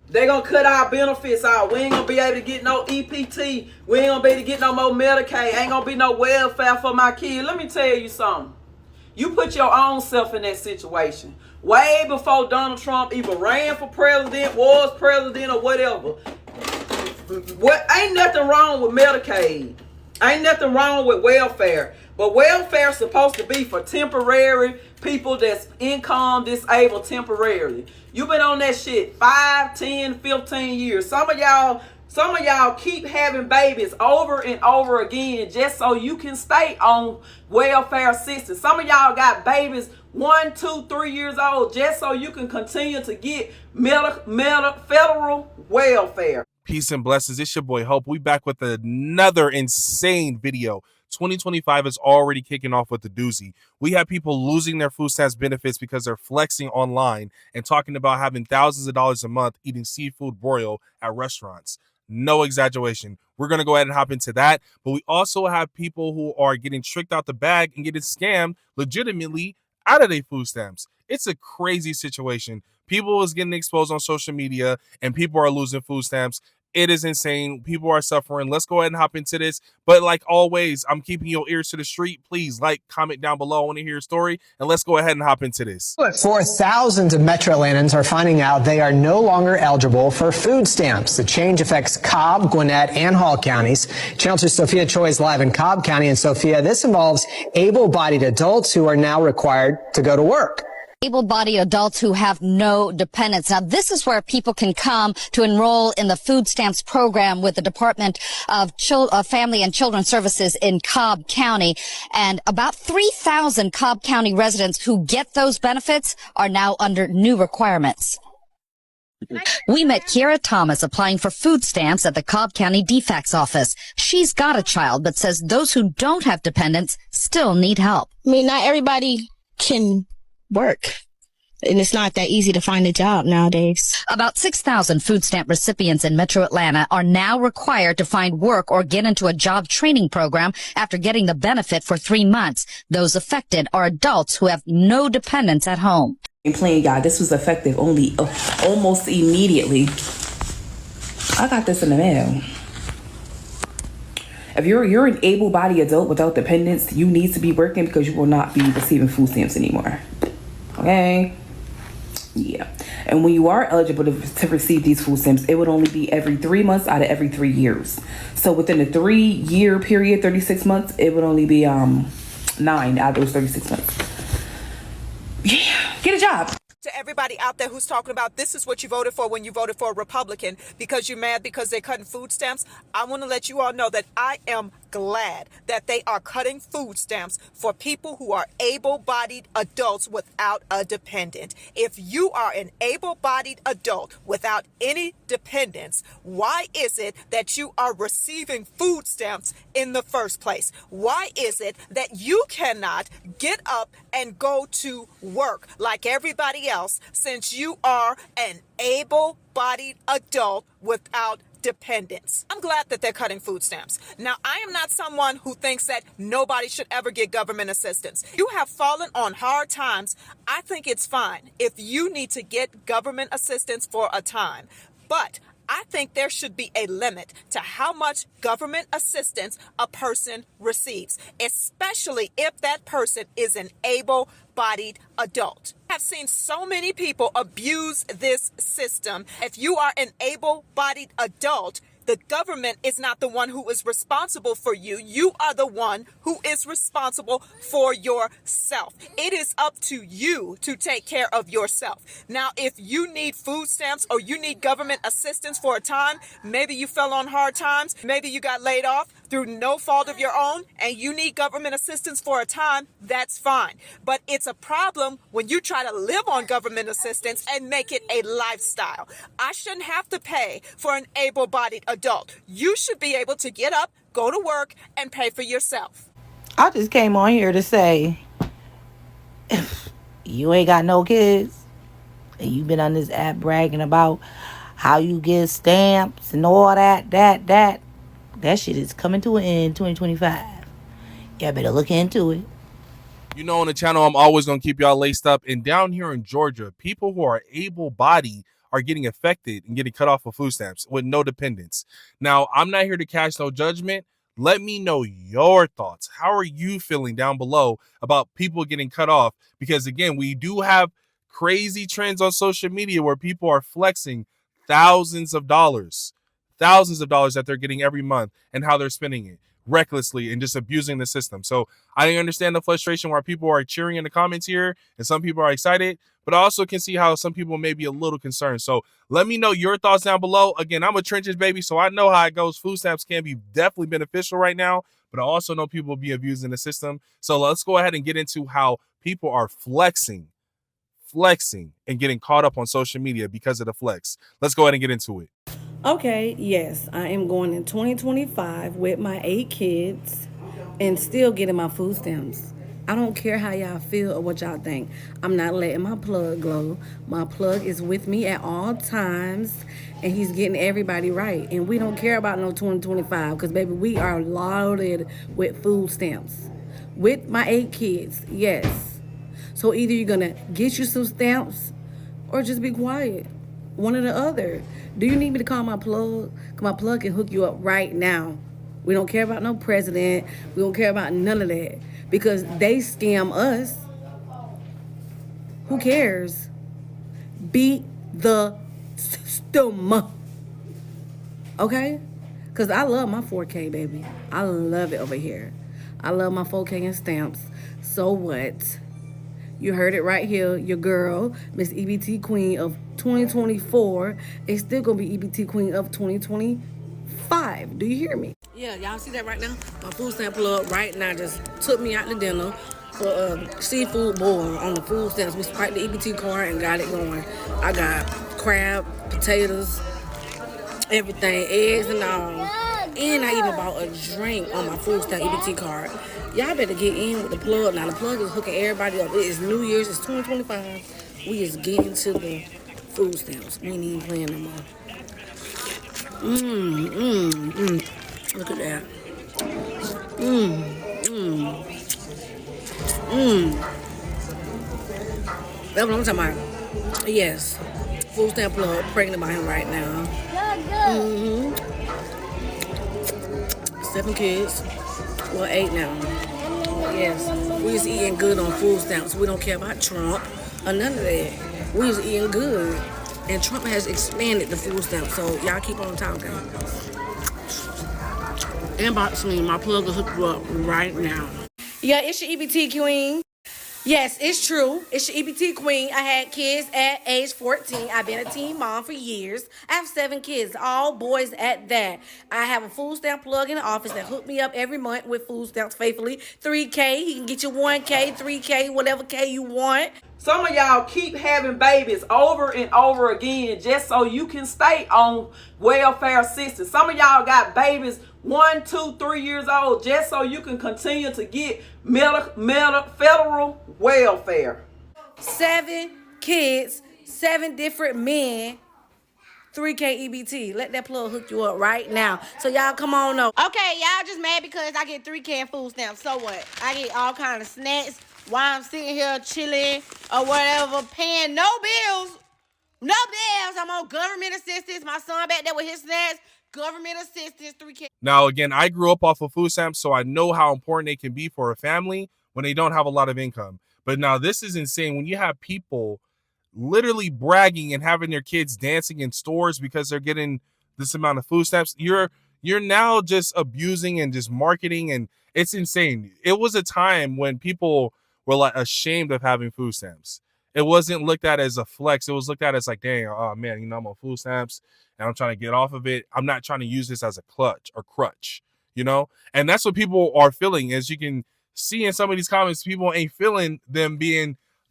They gonna cut our benefits out. We ain't gonna be able to get no EPT. We ain't gonna be able to get no more Medicaid. Ain't gonna be no welfare for my kids. Let me tell you something. You put your own self in that situation. Way before Donald Trump even ran for president, was president, or whatever. Ain't nothing wrong with Medicaid. Ain't nothing wrong with welfare. But welfare is supposed to be for temporary people that's income disabled temporarily. You been on that shit 5, 10, 15 years. Some of y'all keep having babies over and over again just so you can stay on welfare assistance. Some of y'all got babies 1, 2, 3 years old just so you can continue to get federal welfare. Peace and blessings. It's your boy Hope. We back with another insane video. 2025 is already kicking off with the doozy. We have people losing their food stamps benefits because they're flexing online and talking about having thousands of dollars a month eating seafood broil at restaurants. No exaggeration. We're going to go ahead and hop into that. But we also have people who are getting tricked out the bag and getting scammed legitimately out of their food stamps. It's a crazy situation. People is getting exposed on social media and people are losing food stamps. It is insane. People are suffering. Let's go ahead and hop into this. But like always, I'm keeping your ears to the street. Please like, comment down below. I want to hear your story. And let's go ahead and hop into this. For thousands of Metro Atlantans are finding out they are no longer eligible for food stamps. The change affects Cobb, Gwinnett, and Hall counties. Channel 2 Sophia Choi is live in Cobb County. And Sophia, this involves able-bodied adults who are now required to go to work. Able-bodied adults who have no dependents. Now, this is where people can come to enroll in the food stamps program with the Department of Family and Children Services in Cobb County. And about 3,000 Cobb County residents who get those benefits are now under new requirements. We met Kiara Thomas applying for food stamps at the Cobb County DFACS office. She's got a child, but says those who don't have dependents still need help. I mean, not everybody can work, and it's not that easy to find a job nowadays. About 6,000 food stamp recipients in Metro Atlanta are now required to find work or get into a job training program after getting the benefit for 3 months. Those affected are adults who have no dependents at home. And playing y'all, this was effective only almost immediately. I got this in the mail. If you're an able-bodied adult without dependents, you need to be working because you will not be receiving food stamps anymore. Okay? Yeah. And when you are eligible to receive these food stamps, it would only be every 3 months out of every 3 years. So within a 3-year period, 36 months, it would only be 9 out of those 36 months. Yeah, get a job. To everybody out there who's talking about this is what you voted for when you voted for a Republican because you're mad because they're cutting food stamps, I want to let you all know that I am glad that they are cutting food stamps for people who are able-bodied adults without a dependent. If you are an able-bodied adult without any dependents, why is it that you are receiving food stamps in the first place? Why is it that you cannot get up and go to work like everybody else since you are an able-bodied adult without dependents? I'm glad that they're cutting food stamps. Now, I am not someone who thinks that nobody should ever get government assistance. You have fallen on hard times. I think it's fine if you need to get government assistance for a time. But I think there should be a limit to how much government assistance a person receives, especially if that person is an able-bodied adult. I've seen so many people abuse this system. If you are an able-bodied adult, the government is not the one who is responsible for you. You are the one who is responsible for yourself. It is up to you to take care of yourself. Now, if you need food stamps or you need government assistance for a time, maybe you fell on hard times, maybe you got laid off through no fault of your own, and you need government assistance for a time, that's fine. But it's a problem when you try to live on government assistance and make it a lifestyle. I shouldn't have to pay for an able-bodied adult. You should be able to get up, go to work, and pay for yourself. I just came on here to say, if you ain't got no kids, and you've been on this app bragging about how you get stamps and all that shit is coming to an end 2025. Y'all better look into it. You know, on the channel, I'm always going to keep y'all laced up. And down here in Georgia, people who are able-bodied are getting affected and getting cut off of food stamps with no dependents. Now, I'm not here to cast no judgment. Let me know your thoughts. How are you feeling down below about people getting cut off? Because again, we do have crazy trends on social media where people are flexing thousands of dollars that they're getting every month and how they're spending it recklessly and just abusing the system. So I understand the frustration where people are cheering in the comments here and some people are excited, but I also can see how some people may be a little concerned. So let me know your thoughts down below. Again, I'm a trenches baby, so I know how it goes. Food stamps can be definitely beneficial right now, but I also know people will be abusing the system. So let's go ahead and get into how people are flexing and getting caught up on social media because of the flex. Let's go ahead and get into it. Okay, yes, I am going in 2025 with my 8 kids and still getting my food stamps. I don't care how y'all feel or what y'all think. I'm not letting my plug go. My plug is with me at all times, and he's getting everybody right. And we don't care about no 2025 because, baby, we are loaded with food stamps. With my 8 kids, yes. So either you're going to get you some stamps or just be quiet. One or the other. Do you need me to call my plug? My plug can hook you up right now. We don't care about no president. We don't care about none of that. Because they scam us. Who cares? Beat the system. Okay? Because I love my 4K, baby. I love it over here. I love my 4K and stamps. So what? You heard it right here. Your girl, Miss EBT Queen of 2024, is still going to be EBT Queen of 2025. Do you hear me? Yeah, y'all see that right now? My food stamp plug right now just took me out to dinner for seafood boil on the food stamps. We swiped the EBT card and got it going. I got crab, potatoes, everything, eggs and all. And I even bought a drink on my food stamp EBT card. Y'all better get in with the plug. Now, the plug is hooking everybody up. It is New Year's. It's 2025. We is getting to the food stamps. We ain't even playing no more. Look at that. That's what I'm talking about. Yes. Food stamp plug. Pregnant by him right now. 7 kids. Well, 8 now. Yes. We is eating good on food stamps. We don't care about Trump or none of that. We is eating good. And Trump has expanded the food stamps. So y'all keep on talking. Inbox me. My plug will hook you up right now. Yeah, it's your EBT Queen. Yes, it's true. It's your EBT Queen. I had kids at age 14. I've been a teen mom for years. I have 7 kids, all boys at that. I have a food stamp plug in the office that hook me up every month with food stamps faithfully. 3K, he can get you 1K, 3K, whatever K you want. Some of y'all keep having babies over and over again just so you can stay on welfare assistance. Some of y'all got babies 1, 2, 3 years old just so you can continue to get federal welfare. 7 kids, 7 different men, 3K EBT. Let that plug hook you up right now. So y'all come on up. Okay, y'all just mad because I get 3K in food stamps. So what? I get all kind of snacks while I'm sitting here chilling or whatever, paying no bills. No bills. I'm on government assistance. My son back there with his snacks. Government assistance, 3K. Now, again, I grew up off of food stamps, so I know how important they can be for a family when they don't have a lot of income. But now this is insane. When you have people literally bragging and having their kids dancing in stores because they're getting this amount of food stamps, you're now just abusing and just marketing, and it's insane. It was a time when people were like ashamed of having food stamps. It wasn't looked at as a flex. It was looked at as like, dang, oh man, I'm on food stamps and I'm trying to get off of it. I'm not trying to use this as a crutch, And that's what people are feeling. As you can see in some of these comments, people ain't feeling them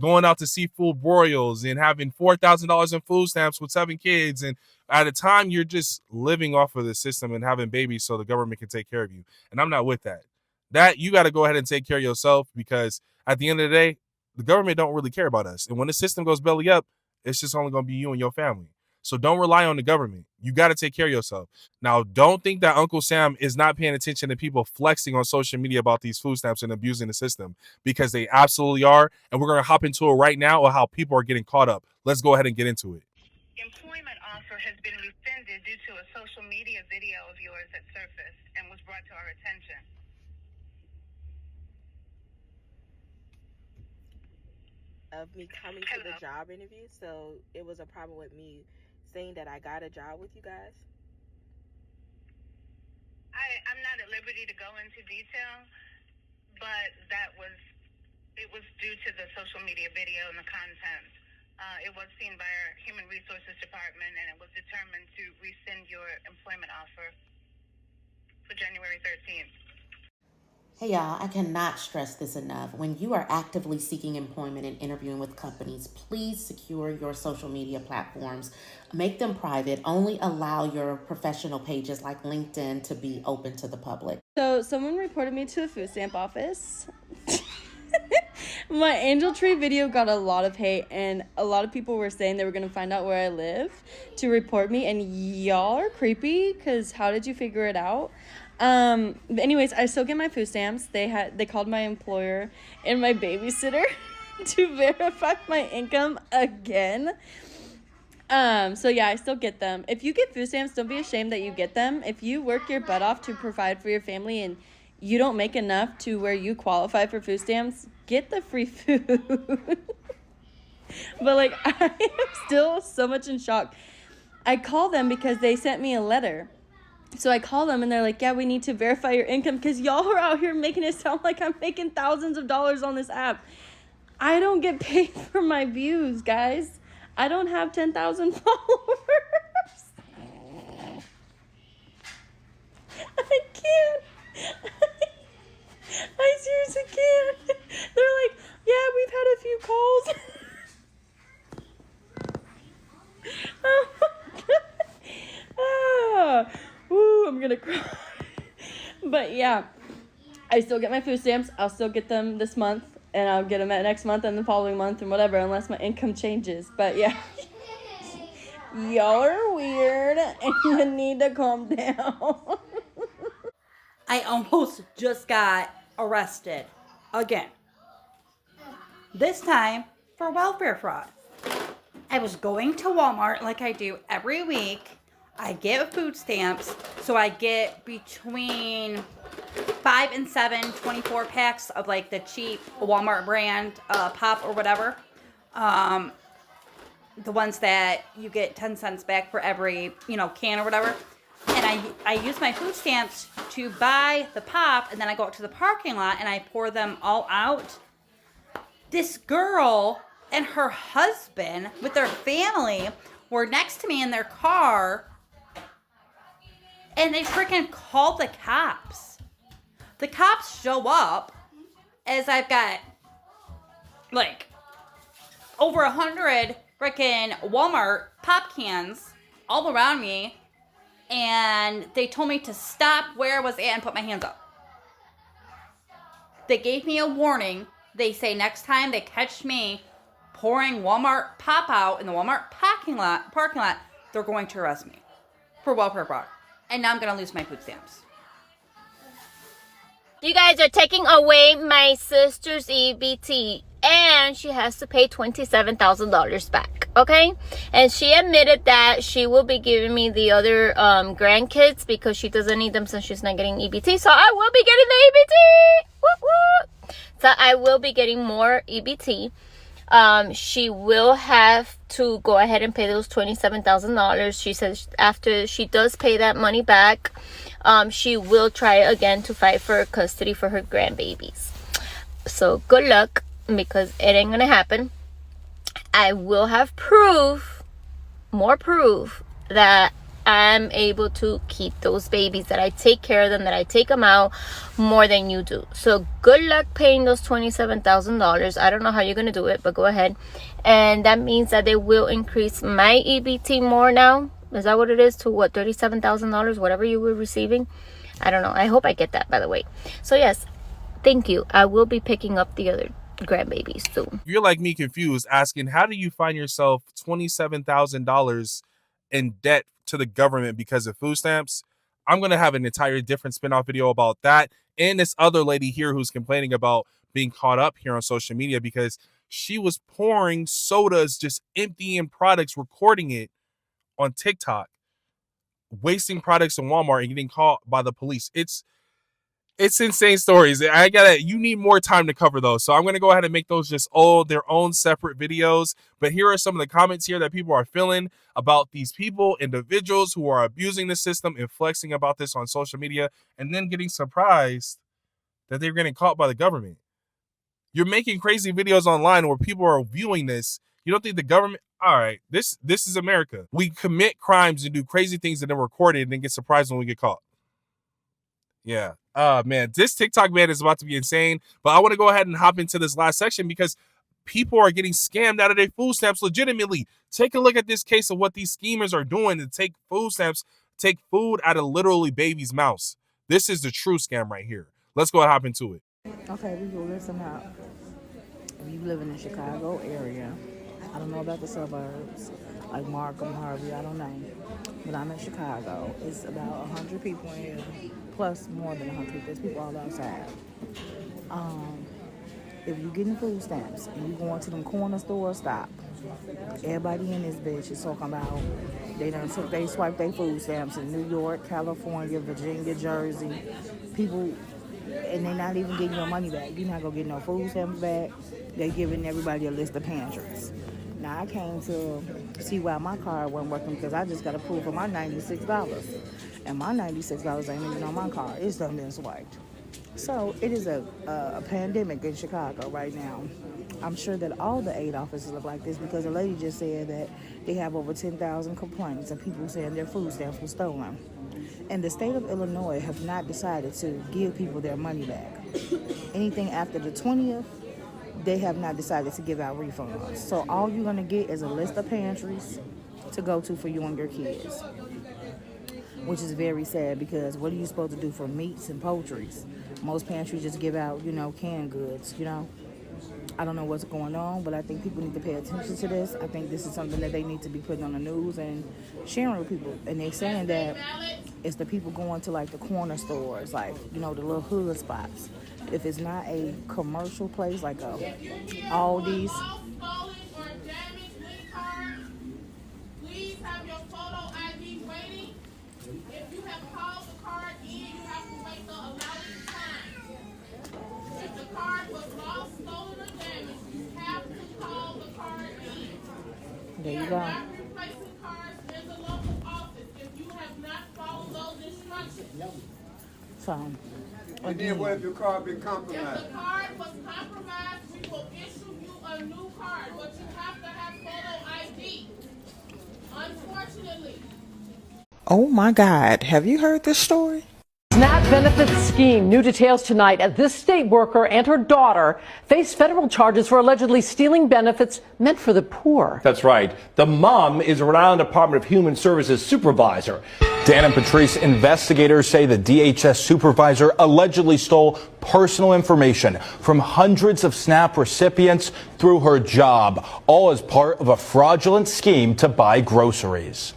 going out to seafood broils and having $4,000 in food stamps with 7 kids. And at a time, you're just living off of the system and having babies so the government can take care of you. And I'm not with that. That you got to go ahead and take care of yourself, because at the end of the day, the government don't really care about us. And when the system goes belly up, it's just only going to be you and your family. So don't rely on the government. You got to take care of yourself. Now, don't think that Uncle Sam is not paying attention to people flexing on social media about these food stamps and abusing the system, because they absolutely are. And we're going to hop into it right now on how people are getting caught up. Let's go ahead and get into it. employment offer has been rescinded due to a social media video of yours that surfaced and was brought to our attention. Of me coming to the job interview, so it was a problem with me saying that I got a job with you guys. I'm not at liberty to go into detail, but it was due to the social media video and the content. It was seen by our Human Resources Department, and it was determined to rescind your employment offer for January 13th. Hey y'all, I cannot stress this enough. When you are actively seeking employment and interviewing with companies, please secure your social media platforms. Make them private. Only allow your professional pages like LinkedIn to be open to the public. So someone reported me to the food stamp office. My angel tree video got a lot of hate, and a lot of people were saying they were going to find out where I live to report me, and y'all are creepy, because how did you figure it out? But anyways, I still get my food stamps. They called my employer and my babysitter to verify my income again. So yeah, I still get them. If you get food stamps, don't be ashamed that you get them. If you work your butt off to provide for your family and you don't make enough to where you qualify for food stamps, get the free food. But like, I am still so much in shock. I call them because they sent me a letter. So I call them and they're like, yeah, we need to verify your income because y'all are out here making it sound like I'm making thousands of dollars on this app. I don't get paid for my views, guys. I don't have 10,000 followers. I can't. I seriously can't. They're like, yeah, we've had a few calls. Oh my God. Ah. Ooh, I'm gonna cry. But yeah, I still get my food stamps. I'll still get them this month, and I'll get them next month and the following month and whatever, unless my income changes. But yeah, y'all are weird and you need to calm down. I almost just got arrested again. This time for welfare fraud. I was going to Walmart like I do every week. I get food stamps, so I get between 5 and 7 24 packs of like the cheap Walmart brand pop or whatever. The ones that you get 10 cents back for every, can or whatever. And I use my food stamps to buy the pop, and then I go out to the parking lot and I pour them all out. This girl and her husband with their family were next to me in their car, and they freaking called the cops. The cops show up as I've got like over 100 freaking Walmart pop cans all around me, and they told me to stop where I was at and put my hands up. They gave me a warning. They say next time they catch me pouring Walmart pop out in the Walmart parking lot, they're going to arrest me for welfare fraud. And now I'm going to lose my food stamps. You guys are taking away my sister's EBT, and she has to pay $27,000 back, okay? And she admitted that she will be giving me the other grandkids because she doesn't need them since she's not getting EBT. So I will be getting the EBT. Whoop, whoop. So I will be getting more EBT. She will have to go ahead and pay those $27,000. She says after she does pay that money back, she will try again to fight for custody for her grandbabies. So good luck, because it ain't gonna happen. I will have proof, more proof, that I'm able to keep those babies, that I take care of them, that I take them out more than you do. So good luck paying those $27,000. I don't know how you're going to do it, but go ahead. And that means that they will increase my EBT more now. Is that what it is? To what, $37,000, whatever you were receiving? I don't know. I hope I get that, by the way. So yes, thank you. I will be picking up the other grandbabies soon. If you're like me, confused, asking how do you find yourself $27,000 in debt to the government because of food stamps, I'm going to have an entire different spin-off video about that, and this other lady here who's complaining about being caught up here on social media because she was pouring sodas, just emptying products, recording it on TikTok wasting products in Walmart and getting caught by the police. It's insane stories. You need more time to cover those. So I'm going to go ahead and make those just their own separate videos. But here are some of the comments here that people are feeling about these individuals who are abusing the system and flexing about this on social media and then getting surprised that they're getting caught by the government. You're making crazy videos online where people are viewing this. You don't think the government, all right, this is America. We commit crimes and do crazy things and then record it and then get surprised when we get caught. Yeah. Man, this TikTok ban is about to be insane. But I want to go ahead and hop into this last section because people are getting scammed out of their food stamps legitimately. Take a look at this case of what these schemers are doing to take food stamps, take food out of literally baby's mouths. This is the true scam right here. Let's go ahead and hop into it. Okay, we will listen up. If you live in the Chicago area, I don't know about the suburbs, like Markham, Harvey, I don't know. But I'm in Chicago. It's about 100 people in here, plus more than 100 people. There's people all outside. If you're getting food stamps and you're going to them corner stores, stop. Everybody in this bitch is talking about they swiped their food stamps in New York, California, Virginia, Jersey. People, and they're not even getting your money back. You're not going to get no food stamps back. They're giving everybody a list of pantries. Now, I came to see why my card wasn't working because I just got approved for my $96. And my $96 ain't even on my card. It's done been swiped. So it is a pandemic in Chicago right now. I'm sure that all the aid offices look like this because the lady just said that they have over 10,000 complaints of people saying their food stamps were stolen. And the state of Illinois have not decided to give people their money back. Anything after the 20th, they have not decided to give out refunds. So all you're going to get is a list of pantries to go to for you and your kids, which is very sad because what are you supposed to do for meats and poultries? Most pantries just give out, canned goods, I don't know what's going on, but I think people need to pay attention to this. I think this is something that they need to be putting on the news and sharing with people. And they're saying that it's the people going to like the corner stores, like, the little hood spots. If it's not a commercial place like Aldi's, please have your photo ID waiting. If you have called the card in, you have to wait the allotted time. If the card was lost, stolen, or damaged, you have to call the card in. There you We go. are not replacing cards in the local office if you have not followed those instructions. So, and then what if your card been compromised? If the card was compromised, we will issue you a new card, but you have to have photo ID. Unfortunately. Oh my God, have you heard this story? SNAP benefits scheme. New details tonight as this state worker and her daughter face federal charges for allegedly stealing benefits meant for the poor. That's right. The mom is a Rhode Island Department of Human Services supervisor. Dan and Patrice investigators say the DHS supervisor allegedly stole personal information from hundreds of SNAP recipients through her job, all as part of a fraudulent scheme to buy groceries.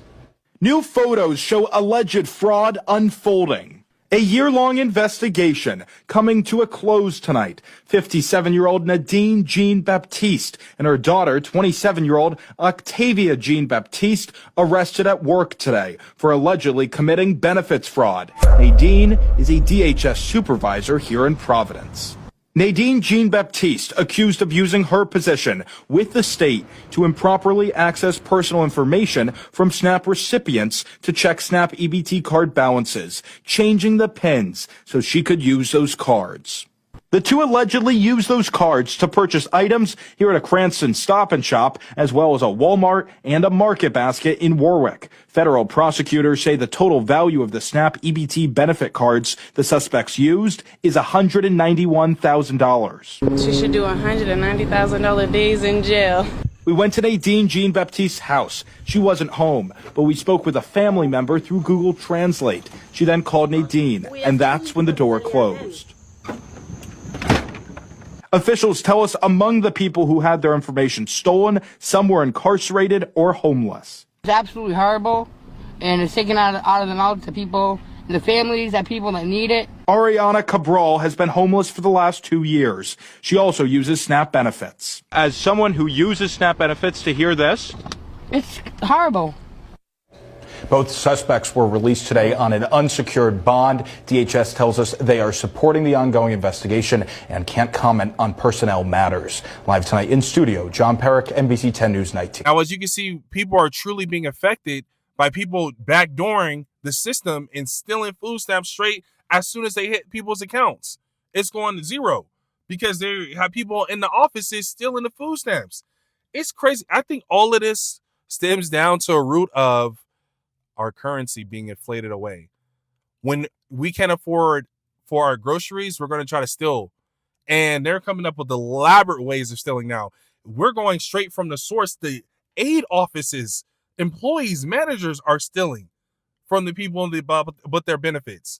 New photos show alleged fraud unfolding. A year-long investigation coming to a close tonight. 57-year-old Nadine Jean Baptiste and her daughter, 27-year-old Octavia Jean Baptiste, arrested at work today for allegedly committing benefits fraud. Nadine is a DHS supervisor here in Providence. Nadine Jean Baptiste accused of using her position with the state to improperly access personal information from SNAP recipients to check SNAP EBT card balances, changing the PINs so she could use those cards. The two allegedly used those cards to purchase items here at a Cranston Stop and Shop, as well as a Walmart and a Market Basket in Warwick. Federal prosecutors say the total value of the SNAP EBT benefit cards the suspects used is $191,000. She should do $190,000 days in jail. We went to Nadine Jean Baptiste's house. She wasn't home, but we spoke with a family member through Google Translate. She then called Nadine, and that's when the door closed. Officials tell us among the people who had their information stolen, some were incarcerated or homeless. It's absolutely horrible, and it's taken out of the knowledge to people, the families, that people that need it. Ariana Cabral has been homeless for the last 2 years. She also uses SNAP benefits. As someone who uses SNAP benefits, to hear this, it's horrible. Both suspects were released today on an unsecured bond. DHS tells us they are supporting the ongoing investigation and can't comment on personnel matters. Live tonight in studio, John Perrick, NBC 10 News 19. Now, as you can see, people are truly being affected by people backdooring the system and stealing food stamps straight as soon as they hit people's accounts. It's going to zero because they have people in the offices stealing the food stamps. It's crazy. I think all of this stems down to a root of our currency being inflated away. When we can't afford for our groceries, we're going to try to steal. And they're coming up with elaborate ways of stealing now. We're going straight from the source. The aid offices, employees, managers are stealing from the people but their benefits.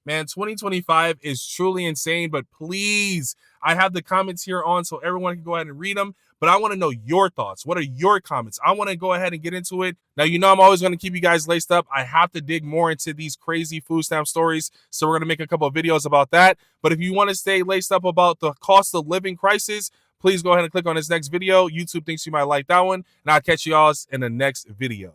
Man, 2025 is truly insane, but please, I have the comments here on so everyone can go ahead and read them, but I want to know your thoughts. What are your comments? I want to go ahead and get into it. Now, you know I'm always going to keep you guys laced up. I have to dig more into these crazy food stamp stories, so we're going to make a couple of videos about that. But if you want to stay laced up about the cost of living crisis, please go ahead and click on this next video. YouTube thinks you might like that one, and I'll catch you all in the next video.